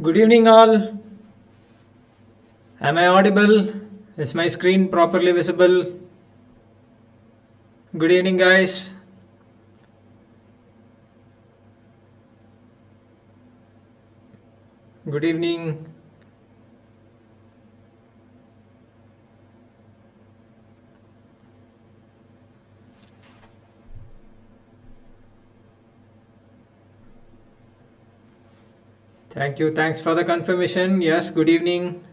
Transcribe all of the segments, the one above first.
Good evening, all. Am I audible? Is my screen properly visible? Good evening, guys. Good evening. Thank you. Thanks for the confirmation. Yes, good evening.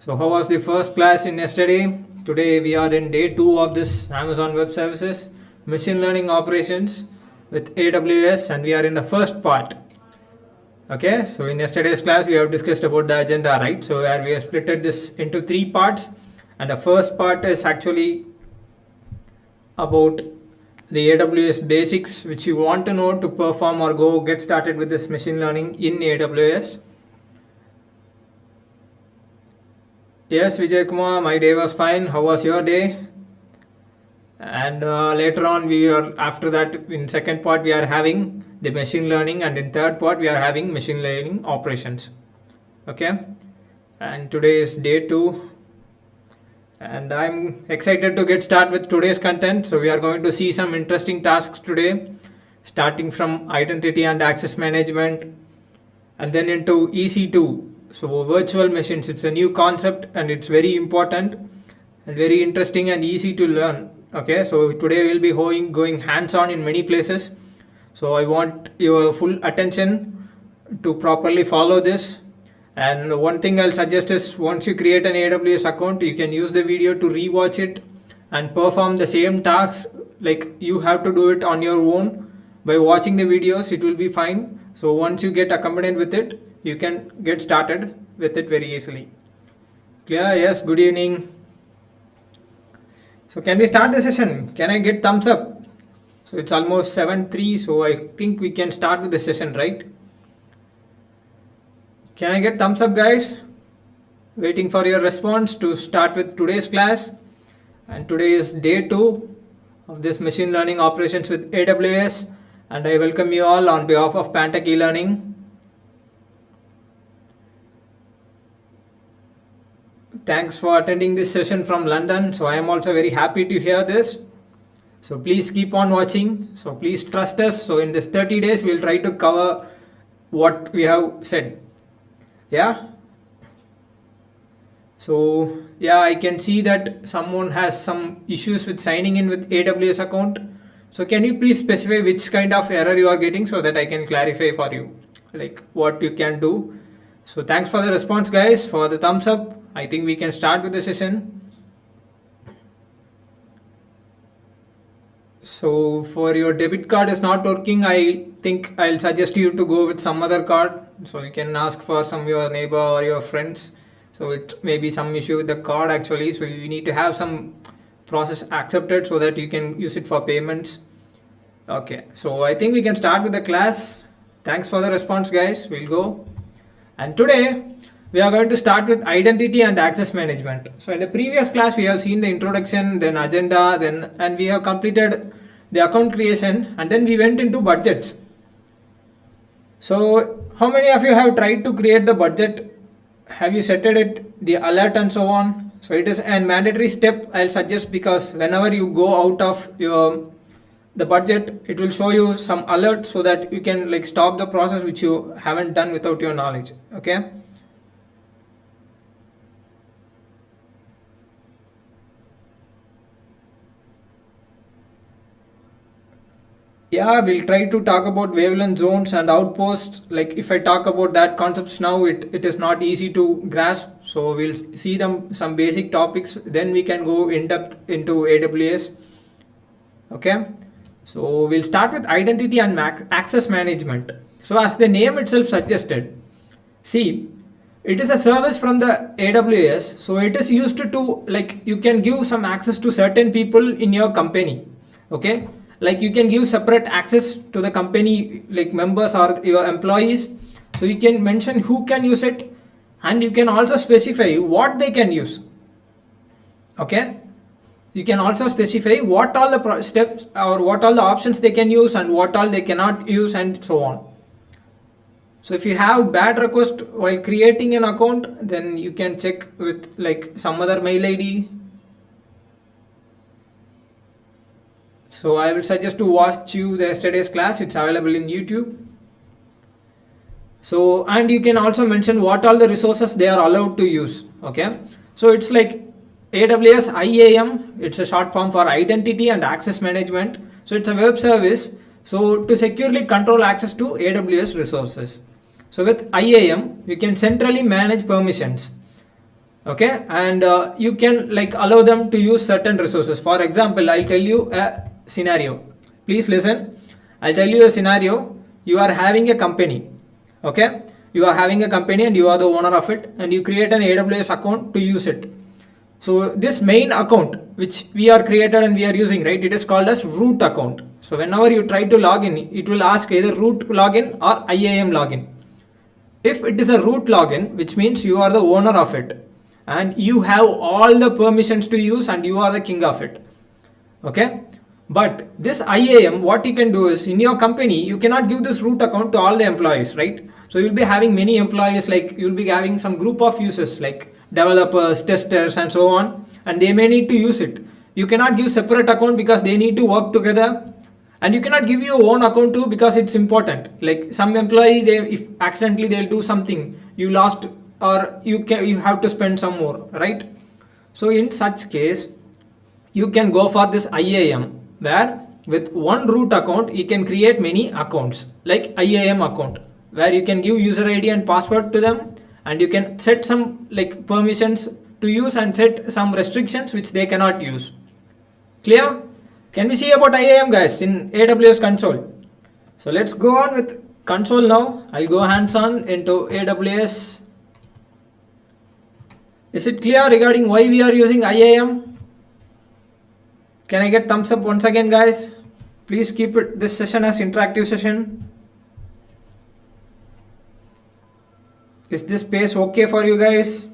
So, how was the first class in yesterday? Today we are in day 2 of this Amazon Web Services machine learning operations with AWS, and we are in the first part. Okay, so in yesterday's class we have discussed about the agenda, right? So where we have split this into 3 parts, and the first part is actually about the AWS basics which you want to know to perform or go get started with this machine learning in AWS. Yes, Vijay Kumar, my day was fine. How was your day? And later on, after that, in second part we are having the machine learning, and in third part we are having machine learning operations. Okay, and today is day 2, and I'm excited to get started with today's content. So we are going to see some interesting tasks today, starting from identity and access management, and then into EC2. So virtual machines, it's a new concept and it's very important and very interesting and easy to learn. Okay, so today we'll be going hands-on in many places. So I want your full attention to properly follow this. And one thing I'll suggest is, once you create an AWS account, you can use the video to rewatch it and perform the same tasks. Like, you have to do it on your own by watching the videos. It will be fine. So once you get accompanied with it, you can get started with it very easily. Clear? Yes, good evening. So can we start the session? Can I get thumbs up? So it's almost 7:03, so I think we can start with the session, right? Can I get thumbs up, guys? Waiting for your response to start with today's class. And today is day 2 of this machine learning operations with AWS, and I welcome you all on behalf of pantechelearning. Thanks for attending this session from London. So I am also very happy to hear this. So please keep on watching. So please trust us. So in this 30 days, we'll try to cover what we have said. Yeah. So yeah, I can see that someone has some issues with signing in with AWS account. So can you please specify which kind of error you are getting so that I can clarify for you, like what you can do. So thanks for the response, guys, for the thumbs up. I think we can start with the session. So for your debit card is not working, I think I'll suggest you to go with some other card. So you can ask for some your neighbor or your friends. So it may be some issue with the card actually. So you need to have some process accepted so that you can use it for payments. Okay, so I think we can start with the class. Thanks for the response, guys. We'll go. And today we are going to start with identity and access management. So in the previous class we have seen the introduction, then agenda, and we have completed the account creation, and then we went into budgets. So how many of you have tried to create the budget? Have you set it, the alert and so on? So it is a mandatory step, I'll suggest, because whenever you go out of the budget, it will show you some alert so that you can like stop the process which you haven't done without your knowledge. Okay. Yeah, we'll try to talk about wavelength zones and outposts. Like, if I talk about that concepts now, it is not easy to grasp. So we'll see some basic topics. Then we can go in depth into AWS. Okay. So we'll start with identity and access management. So as the name itself suggested, see, it is a service from the AWS. So it is used to like, you can give some access to certain people in your company. Okay. Like, you can give separate access to the company, like members or your employees. So you can mention who can use it, and you can also specify what they can use. Okay. You can also specify what all the steps or what all the options they can use and what all they cannot use and so on. So if you have bad request while creating an account, then you can check with like some other mail ID. So I will suggest to watch you the yesterday's class. It's available in YouTube. So, and you can also mention what all the resources they are allowed to use. Okay. So it's like AWS IAM. It's a short form for Identity and Access Management. So it's a web service. So to securely control access to AWS resources. So with IAM, you can centrally manage permissions. Okay. And you can like allow them to use certain resources. For example, I'll tell you a scenario. Please listen. I'll tell you a scenario. You are having a company. Okay. You are having a company and you are the owner of it, and you create an AWS account to use it. So this main account which we are created and we are using, right, it is called as root account. So whenever you try to log in, it will ask either root login or IAM login. If it is a root login, which means you are the owner of it and you have all the permissions to use and you are the king of it. Okay. But this IAM, what you can do is in your company, you cannot give this root account to all the employees, right? So you'll be having many employees, like you'll be having some group of users like developers, testers, and so on, and they may need to use it. You cannot give separate account because they need to work together, and you cannot give your own account too because it's important. Like some employee, they if accidentally they'll do something, you lost or you have to spend some more, right? So in such case, you can go for this IAM, where with one root account you can create many accounts like IAM account, where you can give user ID and password to them, and you can set some like permissions to use and set some restrictions which they cannot use. Clear? Can we see about IAM, guys, in AWS console? So let's go on with console now. I'll go hands-on into AWS. Is it clear regarding why we are using IAM? Can I get thumbs up once again, guys? Please keep this session as interactive session. Is this space okay for you guys?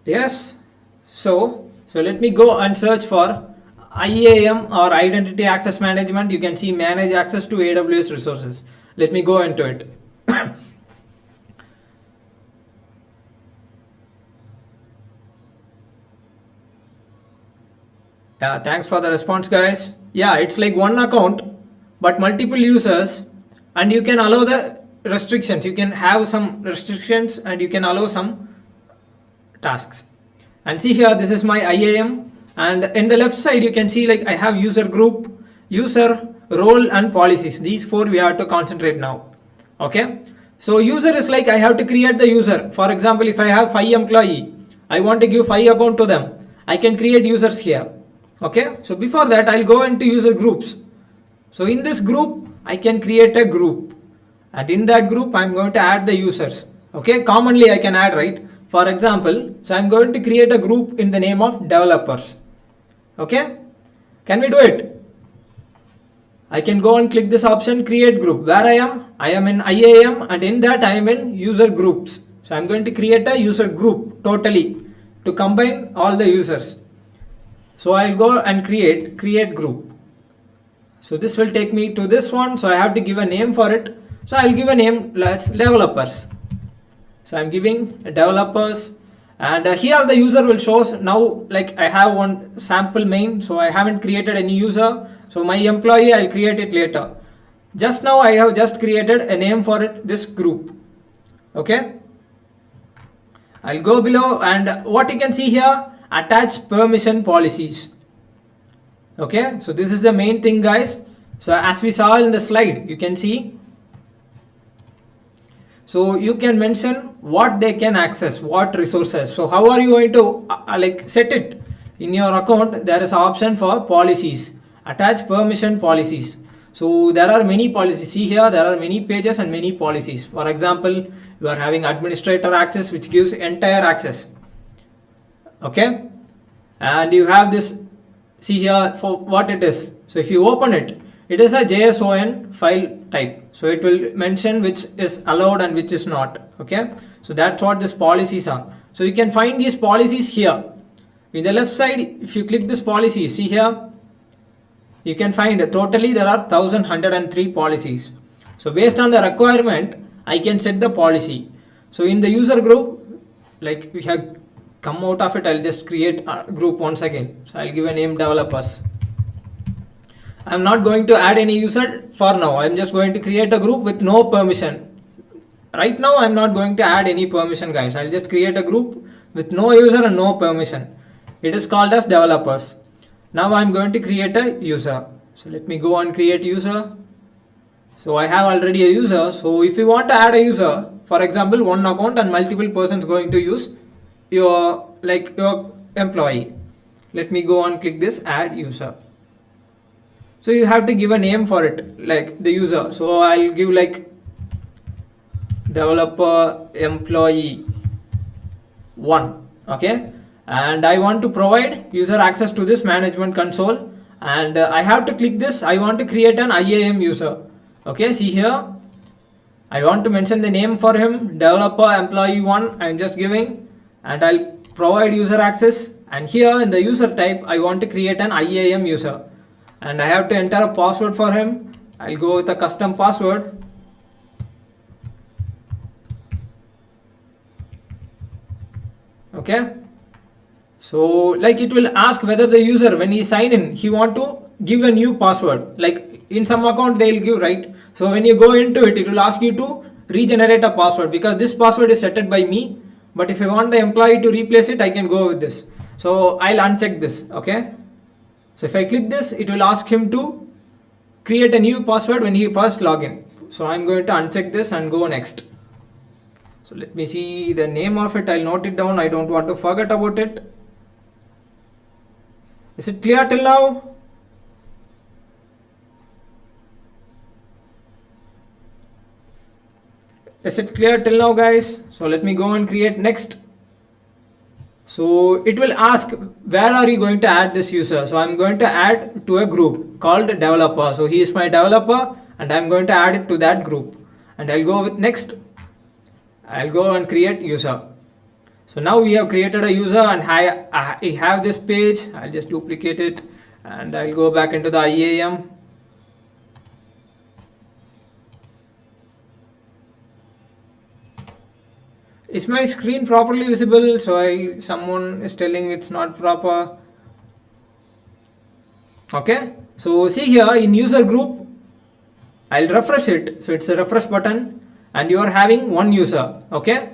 Yes. So let me go and search for IAM or Identity Access Management. You can see manage access to AWS resources. Let me go into it. Yeah, thanks for the response, guys. Yeah, it's like one account but multiple users, and you can allow the restrictions. You can have some restrictions and you can allow some tasks. And see here, this is my IAM, and in the left side you can see like I have user group, user, role, and policies. These four we have to concentrate now. Okay, so user is like I have to create the user. For example, if I have 5 employee, I want to give 5 account to them, I can create users here. Okay, so before that I'll go into user groups. So in this group I can create a group, and in that group I'm going to add the users. Okay, commonly I can add, right? For example, so I'm going to create a group in the name of developers. Okay, can we do it? I can go and click this option, create group. Where I am in IAM, and in that I am in user groups. So I'm going to create a user group totally to combine all the users. So I'll go and create group. So this will take me to this one. So I have to give a name for it. So I'll give a name, let's developers. So I'm giving developers, and here the user will show now like I have one sample main, so I haven't created any user. So my employee, I'll create it later. Just now I have just created a name for it, this group. Okay, I'll go below, and what you can see here, attach permission policies. Okay, so this is the main thing, guys. So as we saw in the slide, you can see, so you can mention what they can access, what resources. So how are you going to like set it in your account? There is an option for policies, attach permission policies. So there are many policies. See here, there are many pages and many policies. For example, you are having administrator access, which gives entire access. Okay, and you have this, see here for what it is. So if you open it, it is a JSON file type. So it will mention which is allowed and which is not. Okay, so that's what these policies are. So you can find these policies here. In the left side, if you click this policy, see here, you can find totally there are 1103 policies. So based on the requirement, I can set the policy. So in the user group, like we have come out of it, I'll just create a group once again. So I'll give a name developers. I'm not going to add any user for now. I'm just going to create a group with no permission. Right now I'm not going to add any permission, guys. I'll just create a group with no user and no permission. It is called as developers. Now I'm going to create a user. So let me go and create user. So I have already a user. So if you want to add a user, for example, one account and multiple persons going to use your employee. Let me go and click this add user. So you have to give a name for it, like the user. So I'll give like developer employee 1. Okay. And I want to provide user access to this management console, and I have to click this. I want to create an IAM user. Okay, see here, I want to mention the name for him, developer employee 1. I'm just giving, and I'll provide user access. And here in the user type, I want to create an IAM user, and I have to enter a password for him. I'll go with a custom password. Okay. So like it will ask whether the user, when he sign in, he want to give a new password. Like in some account they'll give, right? So when you go into it, it will ask you to regenerate a password, because this password is set by me. But if I want the employee to replace it, I can go with this. So I'll uncheck this. Okay. So if I click this, it will ask him to create a new password when he first log in. So I'm going to uncheck this and go next. So let me see the name of it. I'll note it down. I don't want to forget about it. Is it clear till now? Is it clear till now, guys? So let me go and create next. So it will ask where are you going to add this user. So I'm going to add to a group called developer. So he is my developer and I'm going to add it to that group. And I'll go with next. I'll go and create user. So now we have created a user, and I have this page. I'll just duplicate it and I'll go back into the IAM. Is my screen properly visible? So someone is telling it's not proper. Okay. So see here in user group, I'll refresh it. So it's a refresh button and you are having one user. Okay.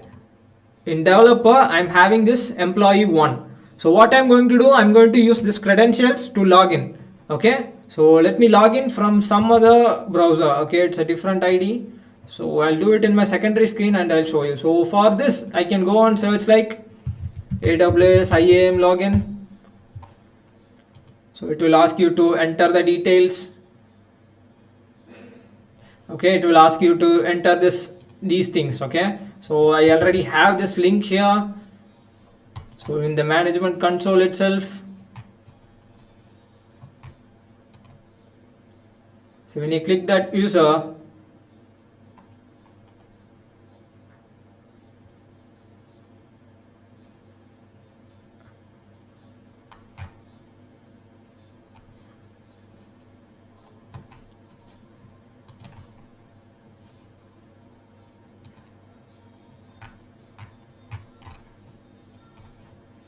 In developer, I'm having this employee 1. So what I'm going to do, I'm going to use this credentials to log in. Okay. So let me log in from some other browser. Okay. It's a different ID. So I'll do it in my secondary screen and I'll show you. So for this, I can go and search like AWS IAM login. So it will ask you to enter the details. Okay. It will ask you to enter these things. Okay. So I already have this link here. So in the management console itself. So when you click that user,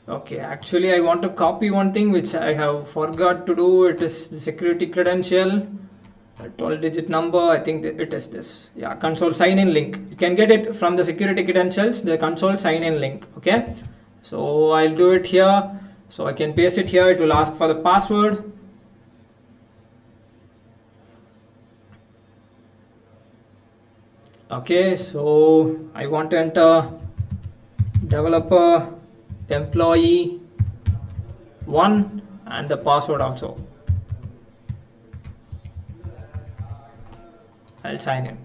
okay, actually I want to copy one thing which I have forgot to do. It is the security credential, a 12-digit number. I think it is this. Yeah, console sign-in link. You can get it from the security credentials, the console sign-in link. Okay, so I'll do it here. So I can paste it here. It will ask for the password. Okay, so I want to enter developer employee 1 and the password also. I'll sign in.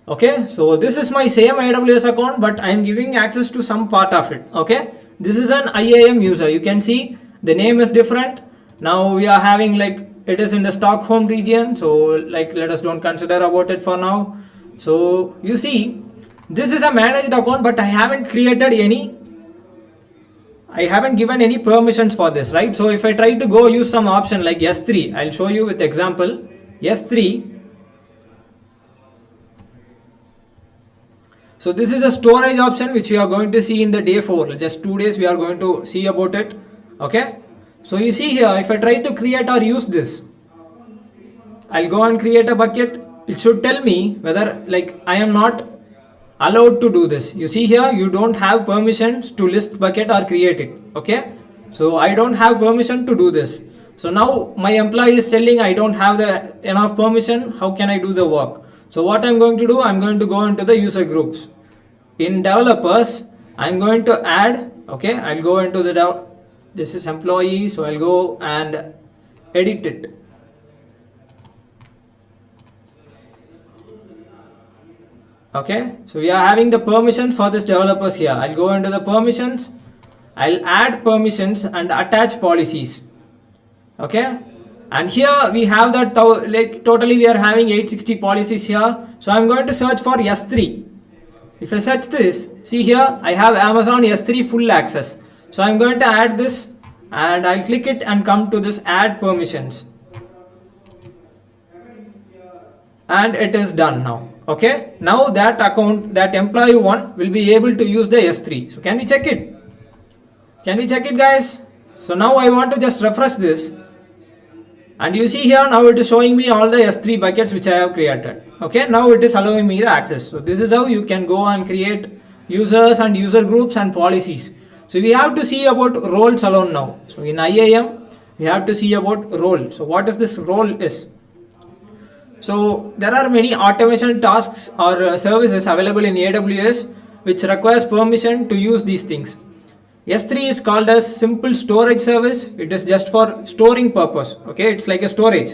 Okay, so this is my same AWS account, but I'm giving access to some part of it. Okay, this is an IAM user. You can see the name is different. Now we are having like it is in the Stockholm region. So like let us don't consider about it for now. So you see, this is a managed account, but I haven't created any I haven't given any permissions for this, right? So if I try to go use some option like S3, I'll show you with example. S3. So this is a storage option which we are going to see in the day 4. Just 2 days we are going to see about it. Okay. So you see here, if I try to create or use this, I'll go and create a bucket. It should tell me whether like I am not allowed to do this. You see here, you don't have permissions to list bucket or create it. Okay. So I don't have permission to do this. So now my employee is telling I don't have the enough permission. How can I do the work? So what I'm going to do, I'm going to go into the user groups. In developers, I'm going to add, okay, I'll go into the, this is employee, so I'll go and edit it. Okay, so we are having the permissions for this developers here. I'll go into the permissions, I'll add permissions and attach policies. Okay. And here we have that, like totally we are having 860 policies here. So I'm going to search for S3. If I search this, see here, I have Amazon S3 full access. So I'm going to add this and I'll click it and come to this add permissions. And it is done now. Okay. Now that account, that employee one will be able to use the S3. So can we check it? Can we check it, guys? So now I want to just refresh this. And you see here, now it is showing me all the S3 buckets which I have created. Okay, now it is allowing me the access. So this is how you can go and create users and user groups and policies. So we have to see about roles alone now. So in IAM, we have to see about role. So what is this role is? So there are many automation tasks or services available in AWS which requires permission to use these things. S3 is called as simple storage service. It is just for storing purpose. Okay, it's like a storage.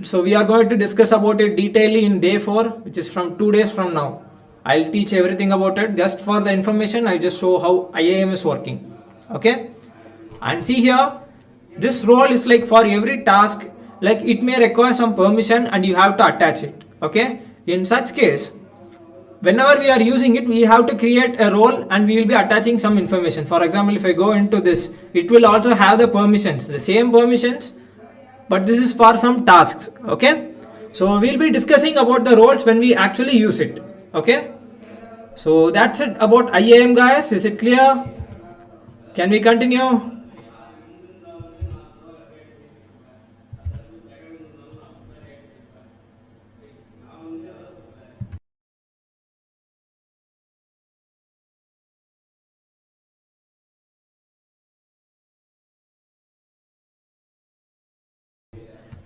So we are going to discuss about it detailedly in day 4, which is from 2 days from now. I'll teach everything about it. Just for the information, I just show how IAM is working. Okay, and see here, this role is like for every task, like it may require some permission and you have to attach it. Okay, in such case, whenever we are using it, we have to create a role and we will be attaching some information. For example, if I go into this, it will also have the permissions, the same permissions, but this is for some tasks. Okay, so we'll be discussing about the roles when we actually use it. Okay, so that's it about IAM, guys. Is it clear? Can we continue?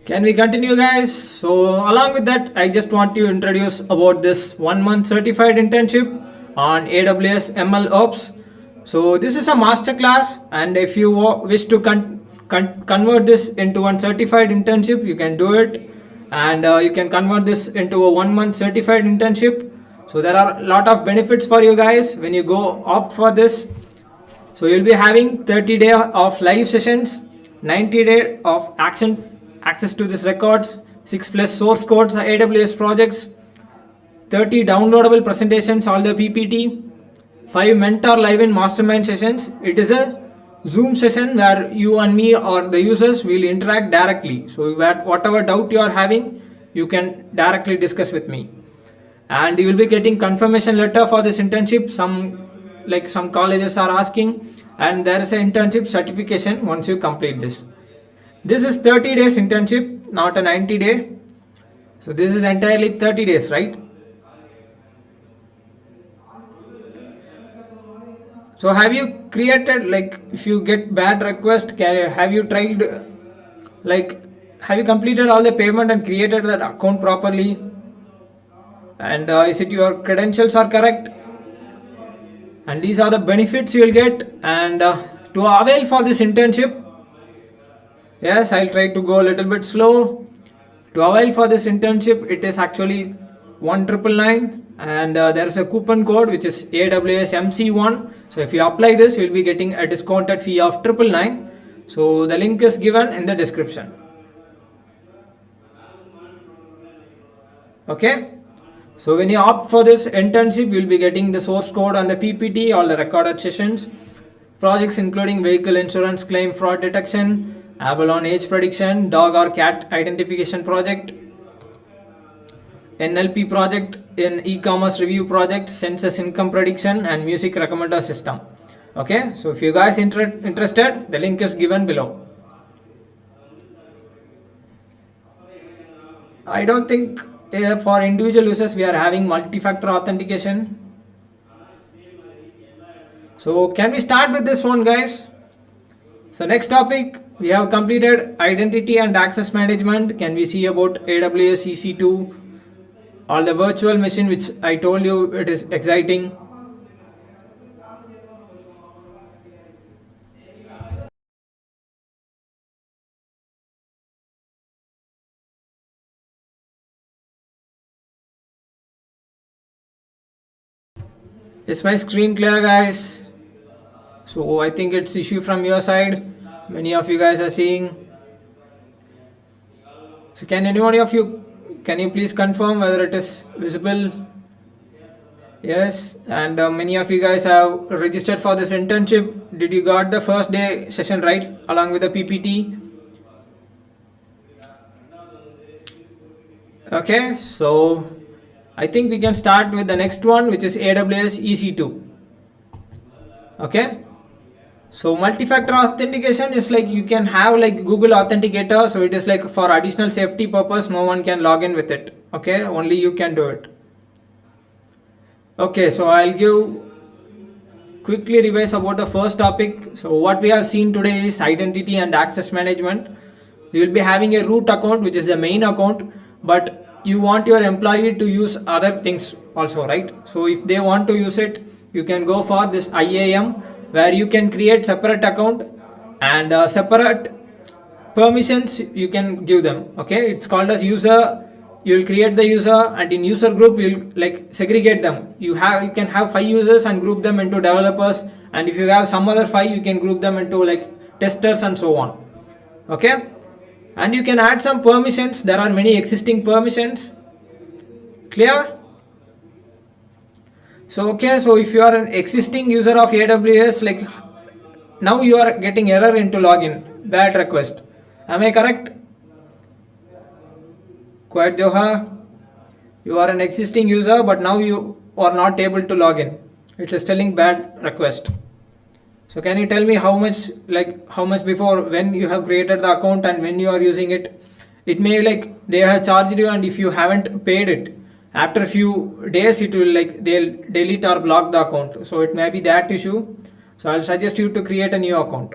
Can we continue, guys? So along with that, I just want to introduce about this 1 month certified internship on AWS ML Ops. So this is a masterclass, and if you wish to convert this into one certified internship, you can do it, and you can convert this into a 1 month certified internship. So there are a lot of benefits for you guys when you go opt for this. So you'll be having 30 days of live sessions, 90 days of access to this records, 6+ source codes, AWS projects, 30 downloadable presentations, all the PPT, 5 mentor live in mastermind sessions. It is a Zoom session where you and me or the users will interact directly. So whatever doubt you are having, you can directly discuss with me. And you will be getting confirmation letter for this internship. Some colleges are asking, and there is an internship certification once you complete this. This is 30 days internship, not a 90 day. So this is entirely 30 days, right? So have you created, like if you get bad request, have you tried, like have you completed all the payment and created that account properly? And is it your credentials are correct? And these are the benefits you will get. And to avail for this internship, yes, I'll try to go a little bit slow. To avail for this internship, it is actually 1999, and there is a coupon code which is AWS MC1. So if you apply this, you'll be getting a discounted fee of 999. So the link is given in the description. Okay. So when you opt for this internship, you'll be getting the source code and the PPT, all the recorded sessions. projects including vehicle insurance claim fraud detection, abalone age prediction, dog or cat identification project, NLP project, an e-commerce review project, census income prediction, and music recommender system. Okay, so if you guys interested, the link is given below. I don't think for individual users we are having multi-factor authentication. So can we start with this one, guys? So next topic, we have completed identity and access management. Can we see about AWS EC2, all the virtual machine which I told you it is exciting. Is my screen clear, guys? So I think it's issue from your side. Many of you guys are seeing. So can anyone of you, can you please confirm whether it is visible? Yes, and many of you guys have registered for this internship. Did you got the first day session right along with the PPT? Okay, so I think we can start with the next one, which is AWS EC2. Okay, so multi-factor authentication is like you can have like Google Authenticator, so it is like for additional safety purpose, no one can log in with it. Okay, only you can do it. Okay, so I'll quickly revise about the first topic. So what we have seen today is identity and access management. You will be having a root account, which is the main account, but you want your employee to use other things also, right? So if they want to use it, you can go for this IAM, where you can create separate account and separate permissions you can give them. Okay, it's called as user. You will create the user, and in user group you'll like segregate them. You can have 5 users and group them into developers, and if you have some other 5, you can group them into like testers and so on. Okay, and you can add some permissions. There are many existing permissions. Clear? So okay, so if you are an existing user of AWS, like now you are getting error into login, bad request. Am I correct? Quite Johar, you are an existing user, but now you are not able to log in. It is telling bad request. So can you tell me how much before, when you have created the account and when you are using it? It may like they have charged you, and if you haven't paid it, after a few days it will like they'll delete or block the account. So it may be that issue. So I'll suggest you to create a new account.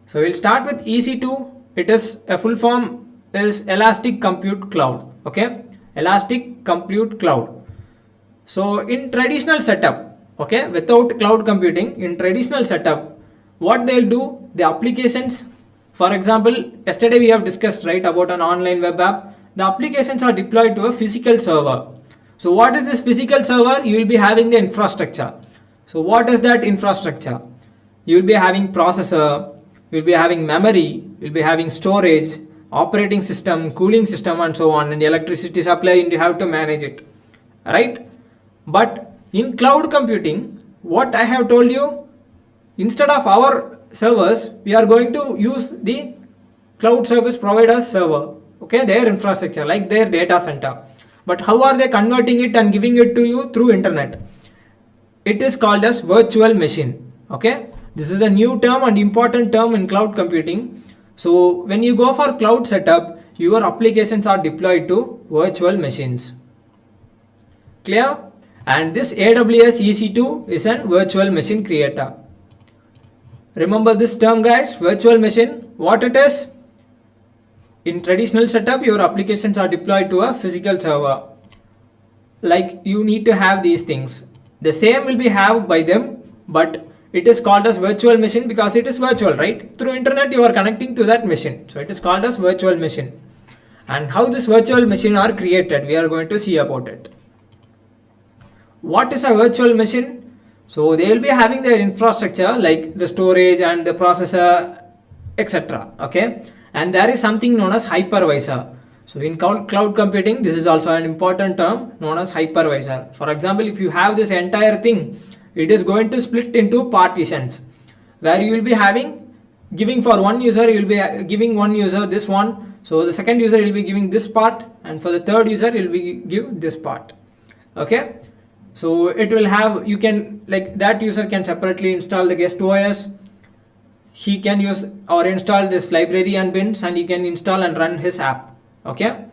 So we'll start with EC2. It is a full form is Elastic Compute Cloud. Okay, Elastic Compute Cloud. So in traditional setup, okay, without cloud computing, in traditional setup, what they'll do, the applications, for example, yesterday we have discussed right about an online web app. The applications are deployed to a physical server. So what is this physical server? You will be having the infrastructure. So what is that infrastructure? You will be having processor, you will be having memory, you will be having storage, operating system, cooling system, and so on, and electricity supply, and you have to manage it, right? But in cloud computing, what I have told you, instead of our servers, we are going to use the cloud service provider's server, okay, their infrastructure, like their data center. But how are they converting it and giving it to you? Through internet. It is called as virtual machine. Okay, this is a new term and important term in cloud computing. So when you go for cloud setup, your applications are deployed to virtual machines. Clear? And this AWS EC2 is a virtual machine creator. Remember this term, guys, virtual machine, what it is? In traditional setup, your applications are deployed to a physical server. Like you need to have these things. The same will be have by them, but it is called as virtual machine because it is virtual, right? Through internet, you are connecting to that machine. So it is called as virtual machine. And how this virtual machine are created, we are going to see about it. What is a virtual machine? So they will be having their infrastructure like the storage and the processor, etc. Okay. And there is something known as hypervisor. So in cloud computing, this is also an important term known as hypervisor. For example, if you have this entire thing, it is going to split into partitions, where you will be giving for one user, you will be giving one user this one, so the second user will be giving this part, and for the third user you will be give this part. Okay, so it will have, you can, like, that user can separately install the guest OS, he can use or install this library and bins, and he can install and run his app. Okay,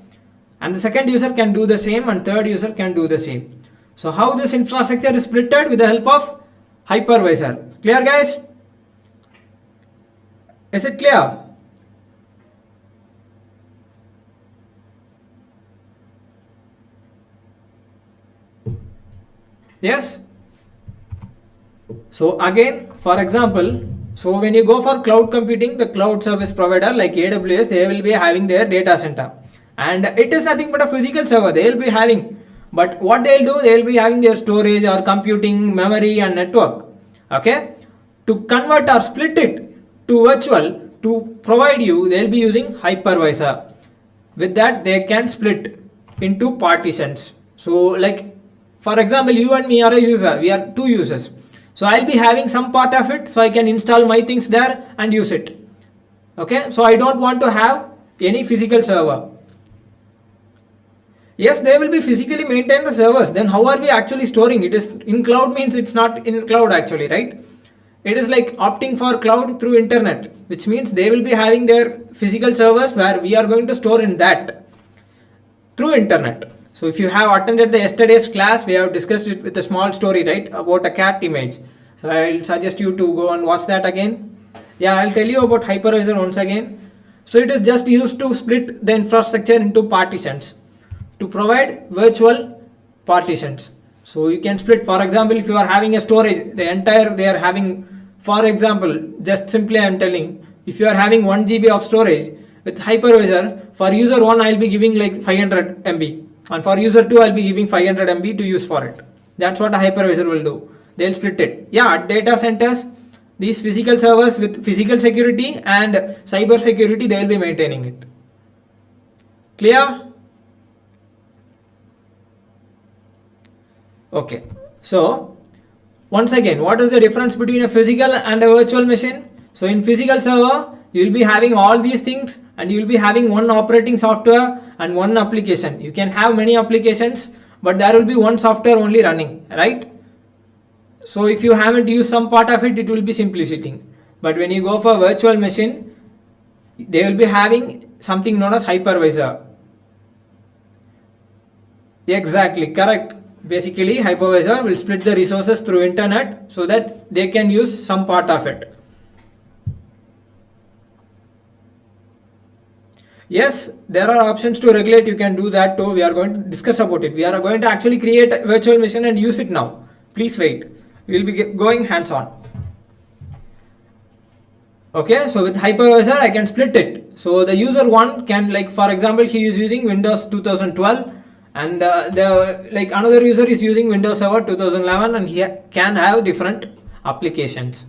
and the second user can do the same, and third user can do the same. So how this infrastructure is splitted? With the help of hypervisor. Clear, guys? Is it clear? Yes. So again, for example, so when you go for cloud computing, the cloud service provider like AWS, they will be having their data center, and it is nothing but a physical server they will be having. But what they'll do, they'll be having their storage or computing, memory and network. Okay, to convert or split it to virtual to provide you, they'll be using hypervisor. With that, they can split into partitions. So like, for example, you and me are a user, we are two users. So I'll be having some part of it, so I can install my things there and use it. Okay, so I don't want to have any physical server. Yes, they will be physically maintain the servers. Then how are we actually storing? It is in cloud, means it's not in cloud actually, right? It is like opting for cloud through internet, which means they will be having their physical servers where we are going to store in that through internet. So if you have attended the yesterday's class, we have discussed it with a small story, right, about a cat image. So I'll suggest you to go and watch that again. Yeah, I'll tell you about hypervisor once again. So it is just used to split the infrastructure into partitions, to provide virtual partitions. So you can split, for example, if you are having a storage, the entire they are having, for example, just simply I am telling, if you are having 1 GB of storage with hypervisor, for user 1 I will be giving like 500 MB, and for user 2 I will be giving 500 MB to use for it. That's what a hypervisor will do. They'll split it. Yeah, at data centers, these physical servers with physical security and cyber security, they will be maintaining it. Clear? Okay, so once again, what is the difference between a physical and a virtual machine? So in physical server, you will be having all these things, and you will be having one operating software and one application. You can have many applications, but there will be one software only running, right? So if you haven't used some part of it, it will be simply sitting. But when you go for virtual machine, they will be having something known as hypervisor. Exactly, correct. Basically, hypervisor will split the resources through internet so that they can use some part of it. Yes, there are options to regulate. You can do that too. We are going to discuss about it. We are going to actually create a virtual machine and use it now. Please wait. We will be going hands-on. Okay, so with hypervisor, I can split it. So the user 1 can, like, for example, he is using Windows 2012. And like another user is using Windows Server 2011, and he can have different applications.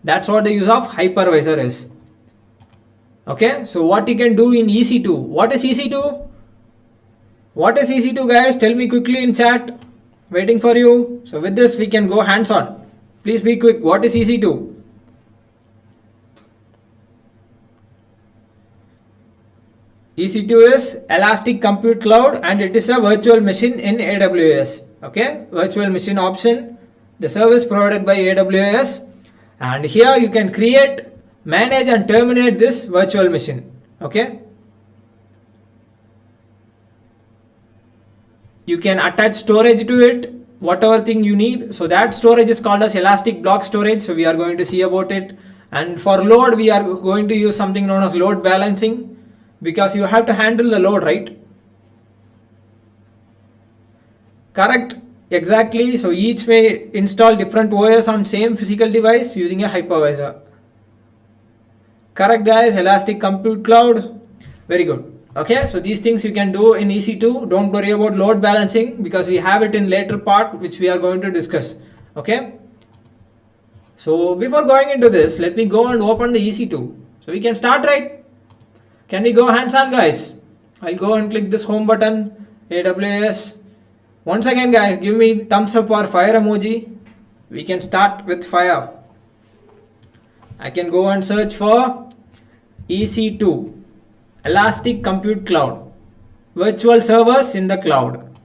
That's what the use of hypervisor is. Okay, so what you can do in EC2? What is EC2? What is EC2, guys? Tell me quickly in chat. Waiting for you. So with this, we can go hands-on. Please be quick. What is EC2? EC2 is Elastic Compute Cloud, and it is a virtual machine in AWS. Okay, virtual machine option, the service provided by AWS, and here you can create, manage and terminate this virtual machine. Okay, you can attach storage to it, whatever thing you need. So that storage is called as Elastic Block Storage. So we are going to see about it. And for load, we are going to use something known as load balancing, because you have to handle the load, right? Correct, exactly. So each may install different OS on same physical device using a hypervisor. Correct, guys. Elastic Compute Cloud. Very good. Okay, so these things you can do in EC2. Don't worry about load balancing, because we have it in later part, which we are going to discuss. Okay, so before going into this, let me go and open the EC2 so we can start, right? Can we go hands-on, guys? I'll go and click this home button, AWS. Once again, guys, give me thumbs up or fire emoji. we can start with fire. I can go and search for EC2, Elastic Compute Cloud, virtual servers in the cloud.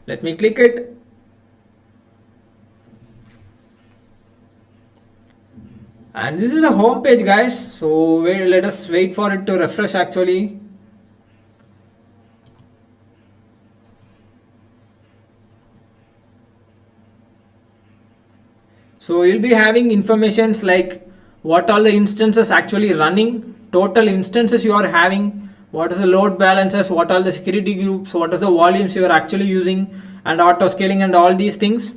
Let me click it. And this is a home page, guys. So let us wait for it to refresh actually. So you'll be having informations like what all the instances actually running, total instances you are having, what is the load balancers, what are the security groups, what is the volumes you are actually using, and auto scaling and all these things.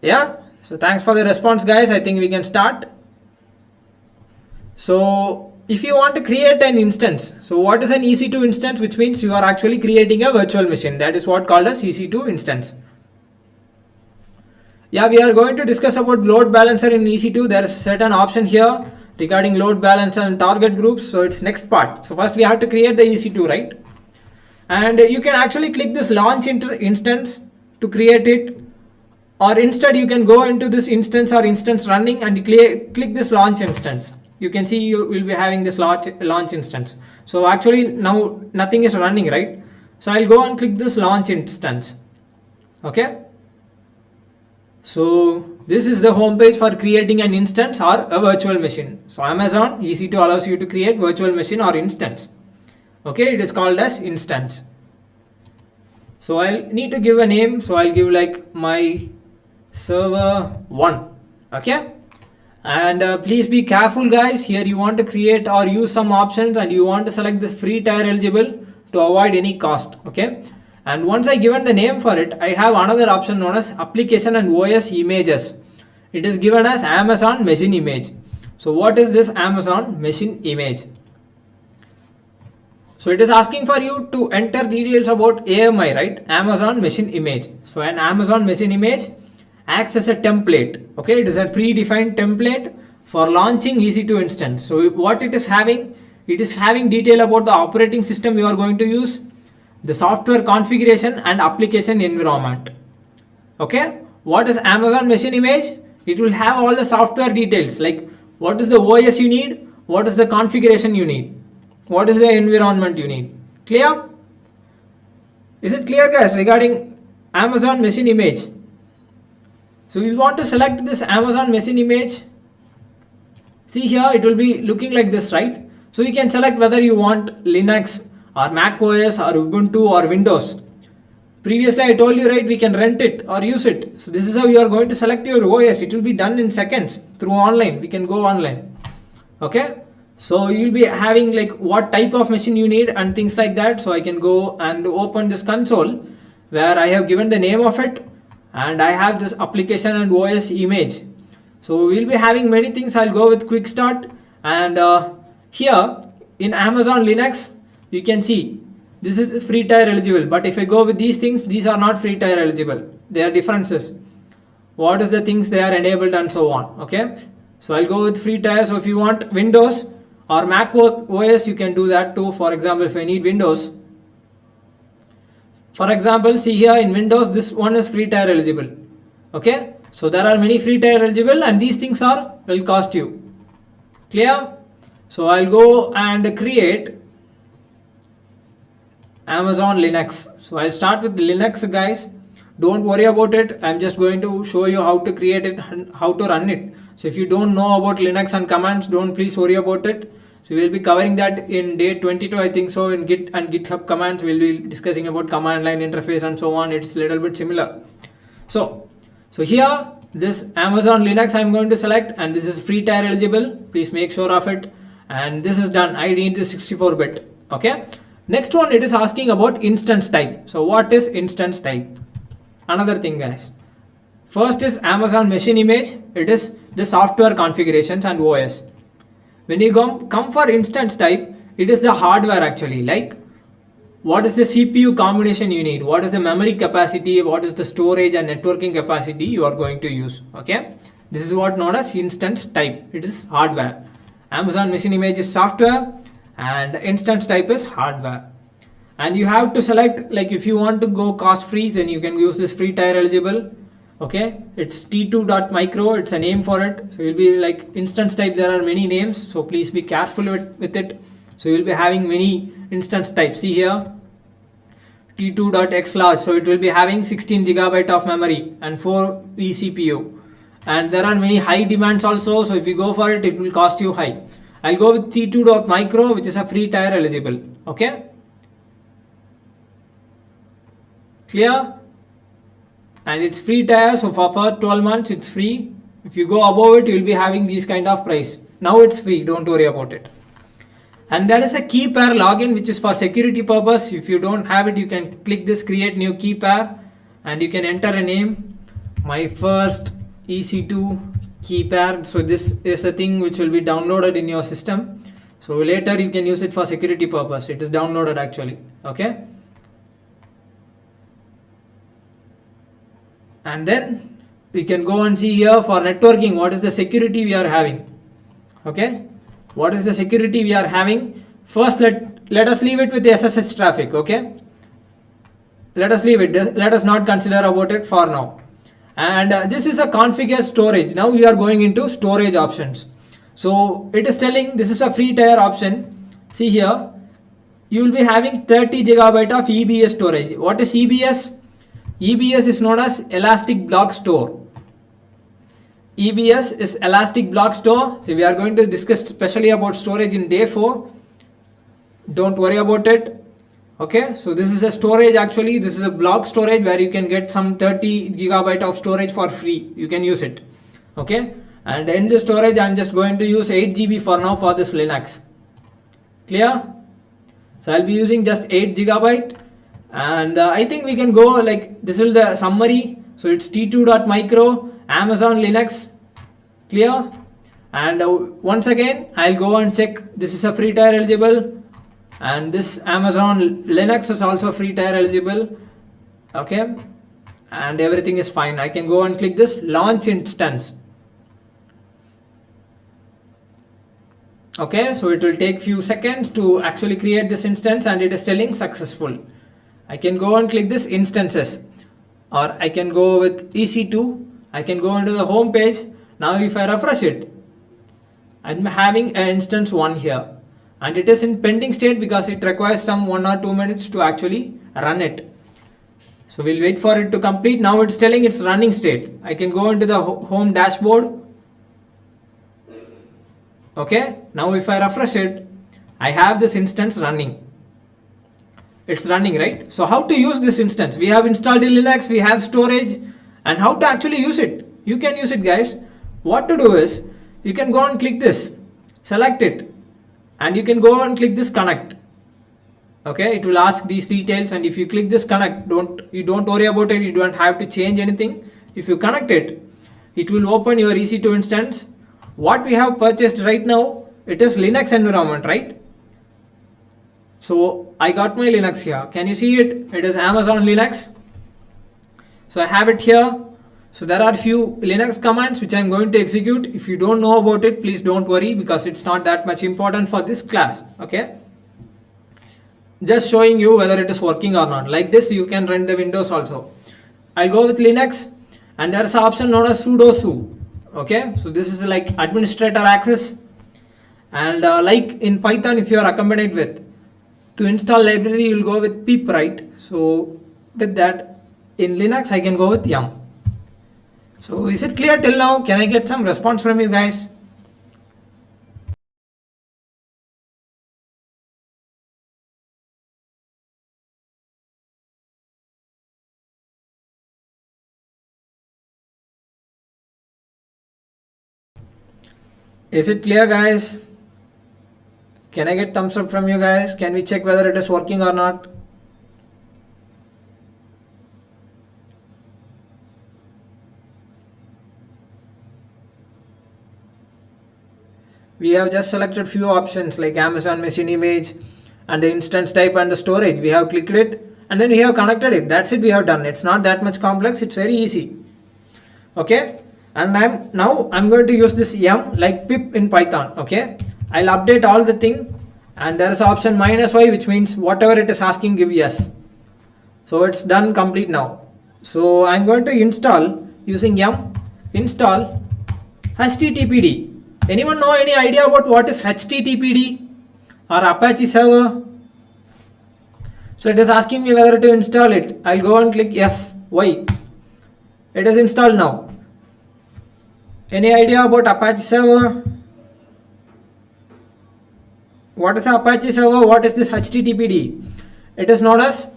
Yeah, so thanks for the response, guys. I think we can start. So if you want to create an instance, so what is an EC2 instance? Which means you are actually creating a virtual machine. That is what called as EC2 instance. Yeah, we are going to discuss about load balancer in EC2. There is a certain option here regarding load balancer and target groups. So it's next part. So first we have to create the EC2, right? And you can actually click this launch instance to create it. Or instead you can go into this instance or instance running and click this launch instance. You can see you will be having this launch instance. So actually now nothing is running, right? So I'll go and click this launch instance. Okay. So this is the home page for creating an instance or a virtual machine. So Amazon EC2 allows you to create virtual machine or instance. Okay, it is called as instance. So I'll need to give a name. So I'll give like my server 1. Okay. And please be careful, guys. Here you want to create or use some options and you want to select the free tier eligible to avoid any cost. Okay. And once I given the name for it, I have another option known as application and OS images. It is given as Amazon machine image. So what is this Amazon machine image? So it is asking for you to enter details about AMI, right? Amazon machine image. So an Amazon machine image acts as a template. Okay, it is a predefined template for launching EC2 instance. So what it is having detail about the operating system you are going to use, the software configuration and application environment. Okay, what is Amazon machine image? It will have all the software details like what is the OS you need, what is the configuration you need, what is the environment you need. Clear? Is it clear, guys, regarding Amazon machine image? So you want to select this Amazon machine image. See here, it will be looking like this, right? So you can select whether you want Linux or Mac OS or Ubuntu or Windows. Previously I told you, right, we can rent it or use it. So this is how you are going to select your OS. It will be done in seconds through online. We can go online. Okay. So you'll be having like what type of machine you need and things like that. So I can go and open this console where I have given the name of it and I have this application and OS image. So we'll be having many things. I'll go with quick start and here in Amazon Linux, you can see this is free tier eligible, but if I go with these things, these are not free tier eligible. There are differences. What is the things they are enabled and so on. Okay. So I'll go with free tier. So if you want Windows or Mac OS, you can do that too. For example, if I need Windows, for example, see here in Windows, this one is free tier eligible. Okay. So there are many free tier eligible and these things will cost you. Clear? So I'll go and create Amazon Linux. So I'll start with Linux, guys. Don't worry about it. I'm just going to show you how to create it and how to run it. So if you don't know about Linux and commands, don't please worry about it. So we'll be covering that in day 22, I think so. In Git and GitHub commands, we'll be discussing about command line interface and so on. It's a little bit similar. So here, this Amazon Linux I'm going to select, and this is free tier eligible. Please make sure of it. And this is done. I need the 64-bit. Okay. Next one, it is asking about instance type. So what is instance type? Another thing, guys. First is Amazon machine image. It is the software configurations and OS. When you come for instance type, it is the hardware actually. Like what is the CPU combination you need? What is the memory capacity? What is the storage and networking capacity you are going to use? Okay. This is what known as instance type. It is hardware. Amazon machine image is software and instance type is hardware. And you have to select, like if you want to go cost free, then you can use this free tier eligible. Okay, it's t2.micro, it's a name for it. So you'll be like instance type, there are many names, so please be careful with it. So you'll be having many instance types. See here, t2.x large, so it will be having 16 gigabyte of memory and 4 eCPU, and there are many high demands also, so if you go for it, it will cost you high. I'll go with t2.micro, which is a free tier eligible. Okay, clear? And it's free tier, so for 12 months it's free. If you go above it, you'll be having these kind of price. Now it's free, don't worry about it. And there is a key pair login, which is for security purpose. If you don't have it, you can click this create new key pair and you can enter a name, my first EC2 key pair. So this is a thing which will be downloaded in your system, so later you can use it for security purpose. It is downloaded actually. Okay, and then we can go and see here for networking what is the security we are having. Okay, what is the security we are having? First, let us leave it with the SSH traffic. Okay, let us leave it, let us not consider about it for now. And this is a configure storage. Now we are going into storage options. So it is telling this is a free tier option. See here, you will be having 30 gigabyte of EBS storage. What is EBS? EBS is known as Elastic Block Store. EBS is Elastic Block Store. So we are going to discuss especially about storage in day 4. Don't worry about it. Okay, so this is a storage actually. This is a block storage where you can get some 30 gigabyte of storage for free. You can use it. Okay, and in the storage I'm just going to use 8 GB for now for this Linux. Clear? So I'll be using just 8 gigabyte. And I think we can go like this is the summary. So it's t2.micro, Amazon Linux. Clear? And once again I'll go and check this is a free tier eligible, and this Amazon Linux is also free tier eligible. Okay, and everything is fine. I can go and click this launch instance. Okay, so it will take few seconds to actually create this instance, and it is telling successful. I can go and click this instances, or I can go with EC2. I can go into the home page. Now if I refresh it, I'm having an instance 1 here, and it is in pending state because it requires some 1 or 2 minutes to actually run it. So we'll wait for it to complete. Now it's telling it's running state. I can go into the home dashboard. Okay, now if I refresh it, I have this instance running. It's running, right? So how to use this instance? We have installed in Linux, we have storage, and how to actually use it? You can use it, guys. What to do is, you can go and click this, select it, and you can go and click this connect. Okay, it will ask these details, and if you click this connect, you don't worry about it. You don't have to change anything. If you connect it, it will open your EC2 instance. What we have purchased right now, it is Linux environment, right? So I got my Linux here. Can you see it? It is Amazon Linux. So I have it here. So there are few Linux commands which I am going to execute. If you don't know about it, please don't worry, because it's not that much important for this class. Okay, just showing you whether it is working or not. Like this, you can run the Windows also. I'll go with Linux, and there is an option known as sudo su. Okay, so this is like administrator access, and like in Python, if you are accompanied with to install library, you'll go with pip, right? So with that, in Linux I can go with yum. So is it clear till now? Can I get some response from you guys? Is it clear, guys? Can I get thumbs up from you guys? Can we check whether it is working or not? We have just selected few options like Amazon machine image and the instance type and the storage. We have clicked it and then we have connected it. That's it, we have done. It's not that much complex. It's very easy. Okay. And I'm going to use this yum like pip in Python. Okay. I'll update all the thing, and there is option -y, which means whatever it is asking, give yes. So it's done complete now. So I'm going to install using yum install httpd. Anyone know any idea about what is httpd or Apache server? So it is asking me whether to install it. I'll go and click yes. Why? It is installed now. Any idea about Apache server? What is Apache server? What is this httpd? It is known as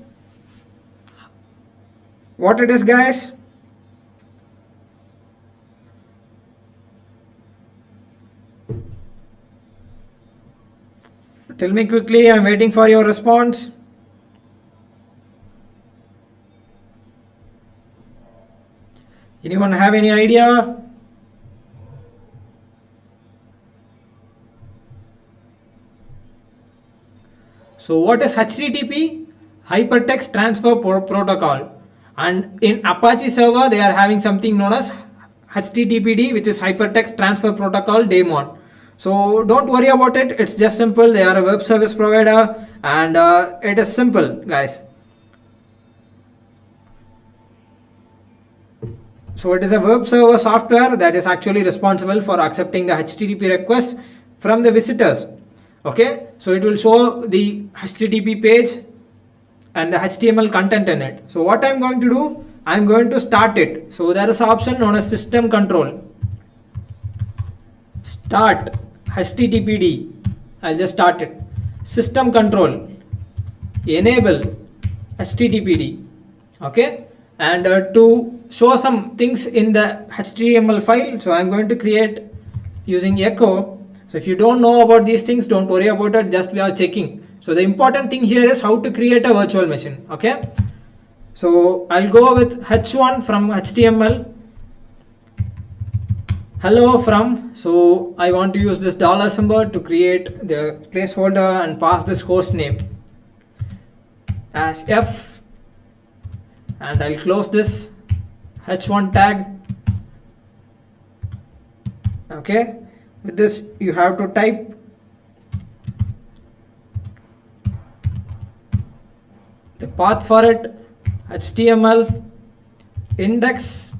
what it is, guys? Tell me quickly, I'm waiting for your response. Anyone have any idea? So what is HTTP? Hypertext Transfer Protocol. And in Apache server, they are having something known as HTTPD, which is Hypertext Transfer Protocol daemon. So don't worry about it. It's just simple. They are a web service provider, and it is simple, guys. So it is a web server software that is actually responsible for accepting the HTTP requests from the visitors. Okay, so it will show the HTTP page and the HTML content in it. So what I'm going to do, I'm going to start it. So there is an option known as system control. Start HTTPD. I'll just start it. System control. Enable HTTPD. Okay, and to show some things in the HTML file, so I'm going to create using echo. So if you don't know about these things, don't worry about it, just we are checking. So the important thing here is how to create a virtual machine. Okay, so I'll go with h1 from HTML. Hello from, so I want to use this dollar symbol to create the placeholder and pass this host name as f, and I'll close this h1 tag. Okay, with this you have to type the path for it, html index.html.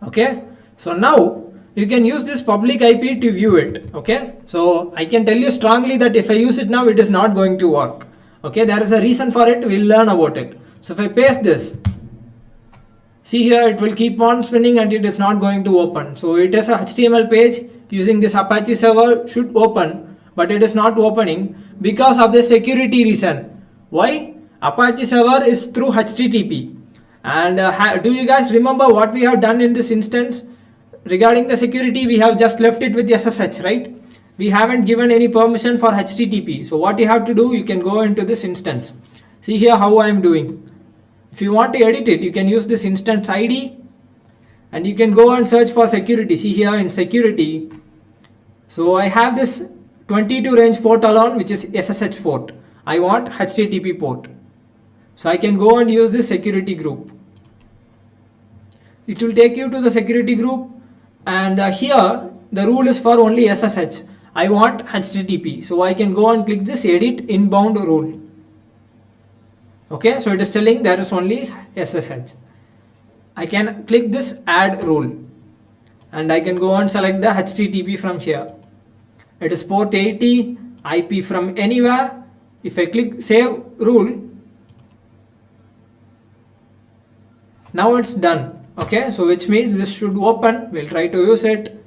Okay, so now you can use this public IP to view it. Okay, so I can tell you strongly that if I use it now, it is not going to work. Okay, there is a reason for it. We'll learn about it. So if I paste this, see here, it will keep on spinning and it is not going to open. So it is a HTML page using this Apache server should open, but it is not opening because of the security reason. Why? Apache server is through HTTP. And do you guys remember what we have done in this instance? Regarding the security, we have just left it with SSH, right? We haven't given any permission for HTTP. So what you have to do, you can go into this instance. See here how I am doing. If you want to edit it, you can use this instance ID and you can go and search for security. See here in security. So I have this 22 range port alone, which is SSH port. I want HTTP port. So I can go and use this security group. It will take you to the security group, and here the rule is for only SSH. I want HTTP. So I can go and click this edit inbound rule. Okay, so it is telling there is only SSH. I can click this add rule and I can go and select the HTTP from here. It is port 80, IP from anywhere. If I click save rule, now it's done. Okay, so which means this should open. We'll try to use it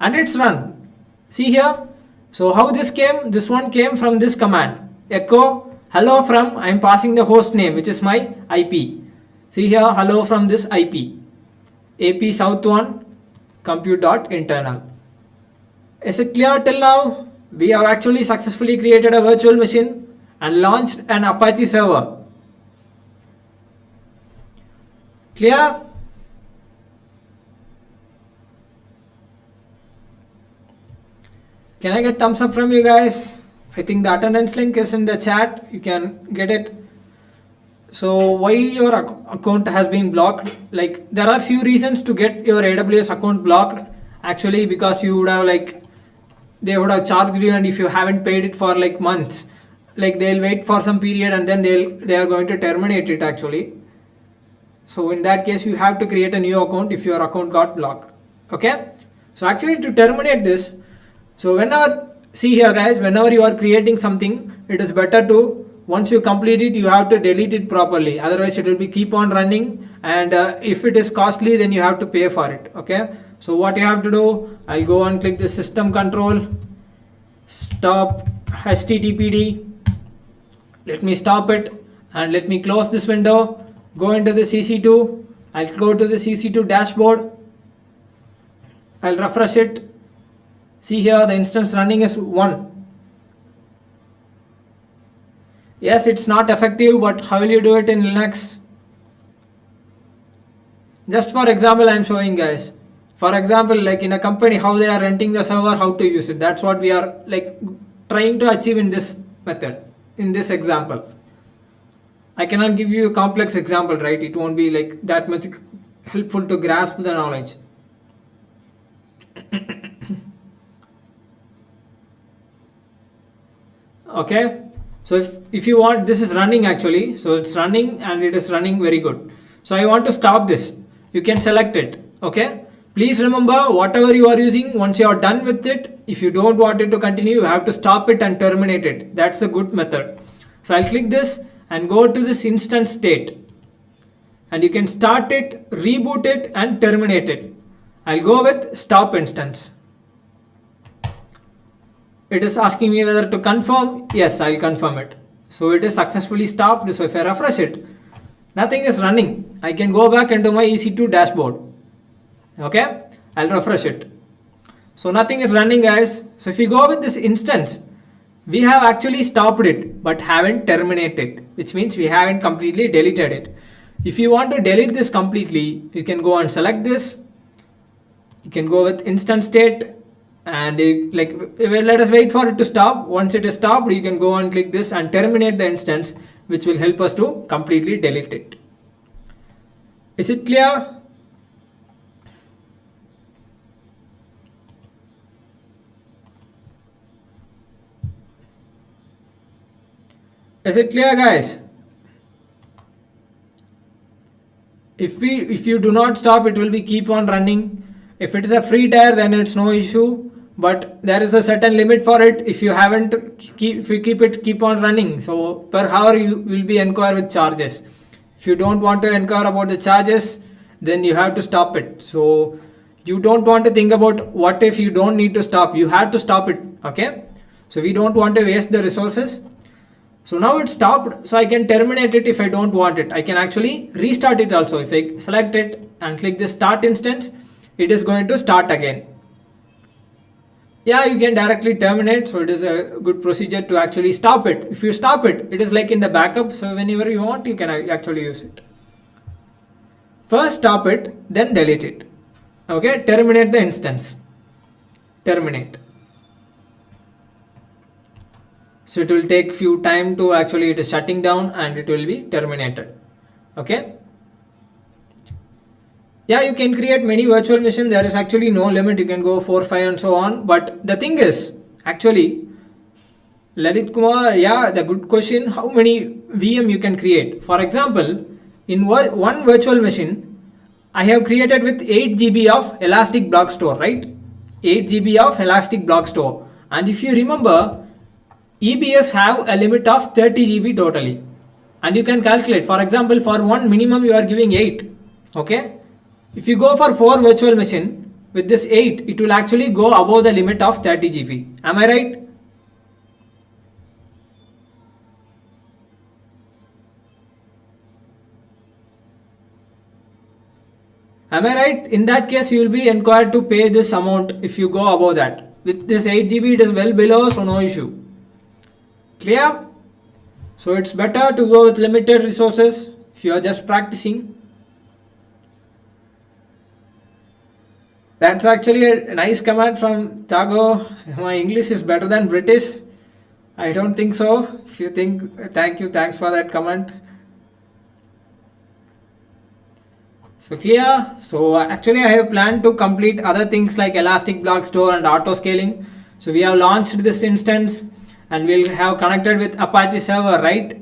and it's run. See here, so how this came, this one came from this command echo hello from, I'm passing the host name, which is my IP. See here, hello from this IP ap south1 compute.internal. Is it clear till now? We have actually successfully created a virtual machine and launched an Apache server. Clear? Can I get thumbs up from you guys? I think the attendance link is in the chat. You can get it. So why your account has been blocked? Like there are few reasons to get your AWS account blocked. Actually, because you would have they would have charged you, and if you haven't paid it for months, they'll wait for some period and then they are going to terminate it actually. So in that case, you have to create a new account if your account got blocked. Okay. So actually to terminate this, so whenever, see here guys, whenever you are creating something, it is better to, once you complete it, you have to delete it properly. Otherwise it will be keep on running, and if it is costly, then you have to pay for it. Okay. So what you have to do, I'll go and click the system control, stop HTTPD. Let me stop it and let me close this window. Go into the EC2. I'll go to the EC2 dashboard. I'll refresh it. See here, the instance running is 1. Yes, it's not effective, but how will you do it in Linux? Just for example, I'm showing guys. For example, like in a company, how they are renting the server, how to use it. That's what we are like trying to achieve in this method, in this example. I cannot give you a complex example, right? It won't be like that much helpful to grasp the knowledge. Okay, so if you want, this is running actually, so it's running and it is running very good. So I want to stop this. You can select it. Okay, please remember, whatever you are using, once you are done with it, if you don't want it to continue, you have to stop it and terminate it. That's a good method. So I'll click this and go to this instance state, and you can start it, reboot it and terminate it. I'll go with stop instance. It is asking me whether to confirm. Yes, I'll confirm it. So it is successfully stopped. So if I refresh it, nothing is running. I can go back into my EC2 dashboard. Okay, I'll refresh it. So nothing is running guys. So if you go with this instance, we have actually stopped it but haven't terminated, which means we haven't completely deleted it. If you want to delete this completely, you can go and select this. You can go with instance state, and let us wait for it to stop. Once it is stopped, you can go and click this and terminate the instance, which will help us to completely delete it. Is it clear? Is it clear guys? If you do not stop, it will be keep on running. If it is a free tier, then it's no issue, but there is a certain limit for it. If you keep on running, so per hour you will be incurred with charges. If you don't want to incur about the charges, then you have to stop it. So you don't want to think about what if you don't need to stop. You have to stop it. Okay, so we don't want to waste the resources. So now it's stopped, so I can terminate it if I don't want it. I can actually restart it also. If I select it and click the start instance, it is going to start again. Yeah, you can directly terminate. So it is a good procedure to actually stop it. If you stop it, it is like in the backup. So whenever you want, you can actually use it. First stop it, then delete it. Okay, terminate the instance. Terminate. So it will take few time to actually, it is shutting down and it will be terminated. Okay. Yeah, you can create many virtual machines. There is actually no limit. You can go 4, 5 and so on. But the thing is, actually, Lalit Kumar, yeah, the good question, how many VM you can create? For example, in one virtual machine, I have created with 8 GB of elastic block store, right? 8 GB of elastic block store. And if you remember, EBS have a limit of 30 GB totally. And you can calculate, for example, for one minimum you are giving 8. Okay. If you go for 4 virtual machine with this 8, it will actually go above the limit of 30 GB. Am I right? Am I right? In that case, you will be required to pay this amount if you go above that. With this 8 GB, it is well below, so no issue. Clear? So it's better to go with limited resources if you are just practicing. That's actually a nice comment from Tago. My English is better than British. I don't think so. If you think, thank you. Thanks for that comment. So clear. So actually I have planned to complete other things like elastic block store and auto scaling. So we have launched this instance and we'll have connected with Apache server, right?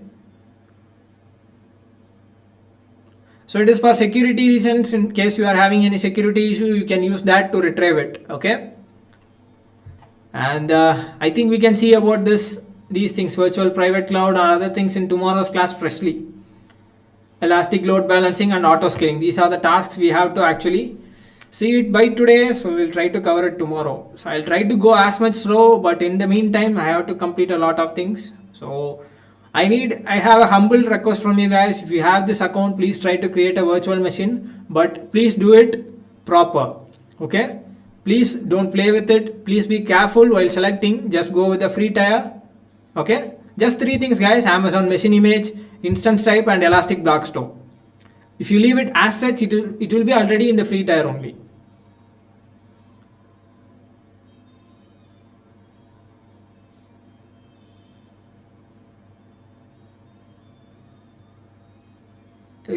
So it is for security reasons. In case you are having any security issue, you can use that to retrieve it. Okay. And I think we can see about these things, virtual private cloud and other things in tomorrow's class freshly. Elastic load balancing and auto scaling. These are the tasks we have to actually see it by today. So we'll try to cover it tomorrow. So I'll try to go as much slow, but in the meantime, I have to complete a lot of things. So I have a humble request from you guys. If you have this account, please try to create a virtual machine, but please do it proper. Okay. Please don't play with it. Please be careful while selecting. Just go with the free tier. Okay. Just three things, guys: Amazon machine image, instance type, and elastic block store. If you leave it as such, it will be already in the free tier only.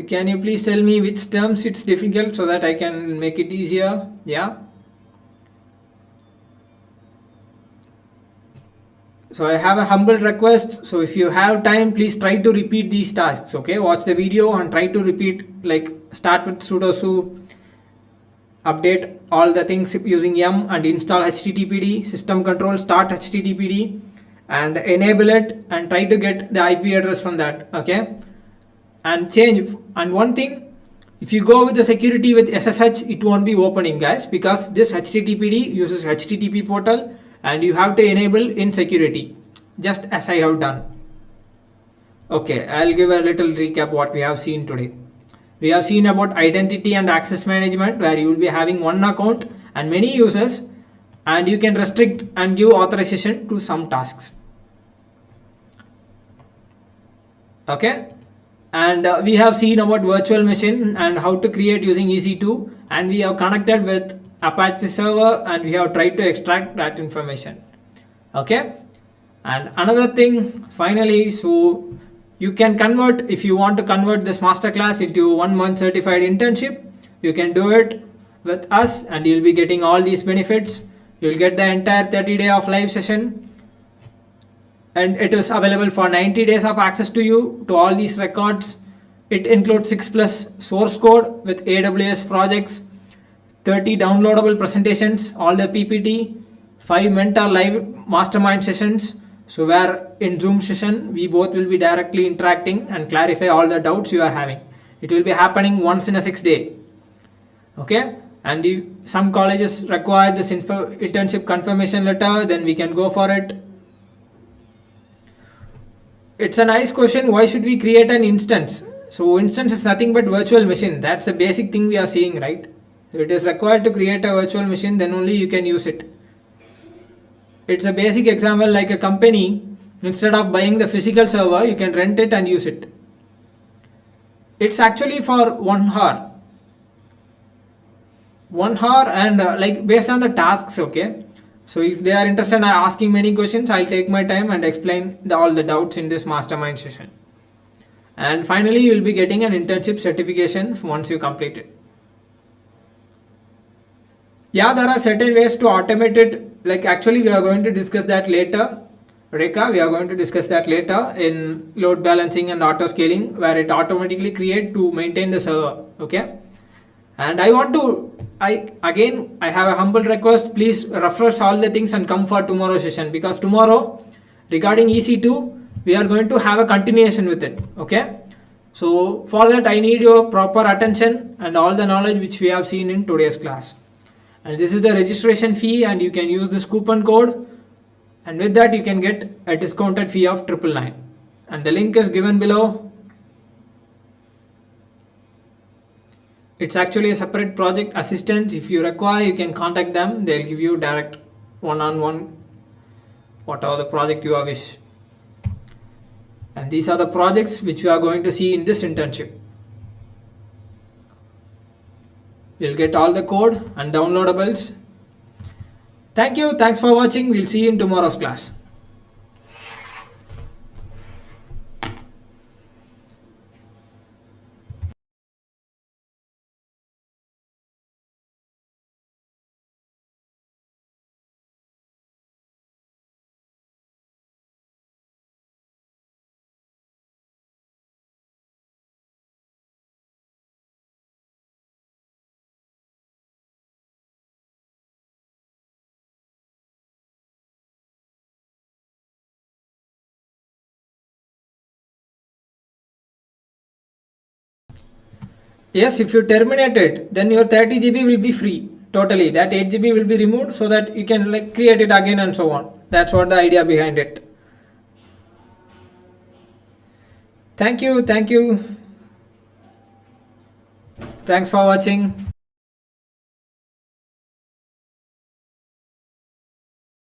Can you please tell me which terms it's difficult so that I can make it easier? Yeah. So I have a humble request. So if you have time, please try to repeat these tasks. Okay, watch the video and try to repeat. Like start with sudo su, update all the things using yum, and install httpd, system control, start httpd, and enable it, and try to get the IP address from that. Okay, and change. And one thing, if you go with the security with SSH, it won't be opening, guys, because this httpd uses http portal, and you have to enable in security, just as I have done. Okay, I'll give a little recap what we have seen today. We have seen about identity and access management, where you will be having one account and many users, and you can restrict and give authorization to some tasks. Okay, and we have seen about virtual machine and how to create using EC2, and we have connected with Apache server, and we have tried to extract that information. Okay, and another thing finally, so you can convert, if you want to convert this masterclass into 1 month certified internship, you can do it with us, and you'll be getting all these benefits. You'll get the entire 30-day of live session, and it is available for 90 days of access to you to all these records. It includes 6+ source code with AWS projects, 30 downloadable presentations, all the PPT, 5 mentor live mastermind sessions. So where in Zoom session, we both will be directly interacting and clarify all the doubts you are having. It will be happening once in a 6 day. Okay. And if some colleges require this internship confirmation letter, then we can go for it. It's a nice question. Why should we create an instance? So instance is nothing but virtual machine. That's the basic thing we are seeing, right? So it is required to create a virtual machine, then only you can use it. It's a basic example, like a company, instead of buying the physical server, you can rent it and use it. It's actually for 1 hour. 1 hour, and like based on the tasks. Okay. So if they are interested in asking many questions, I'll take my time and explain all the doubts in this mastermind session. And finally, you will be getting an internship certification once you complete it. Yeah, there are certain ways to automate it. Like actually, we are going to discuss that later. Rekha, we are going to discuss that later in load balancing and auto scaling, where it automatically create to maintain the server. Okay. And I have a humble request. Please refresh all the things and come for tomorrow's session, because tomorrow regarding EC2, we are going to have a continuation with it. Okay. So for that, I need your proper attention and all the knowledge which we have seen in today's class. And this is the registration fee, and you can use this coupon code, and with that you can get a discounted fee of 999, and the link is given below. It's actually a separate project assistance. If you require, you can contact them. They'll give you direct one-on-one whatever the project you wish. And these are the projects which we are going to see in this internship. You'll get all the code and downloadables. Thank you. Thanks for watching. We'll see you in tomorrow's class. Yes, if you terminate it, then your 30 GB will be free totally. That 8 GB will be removed so that you can like create it again and so on. That's what the idea behind it. Thank you. Thanks for watching.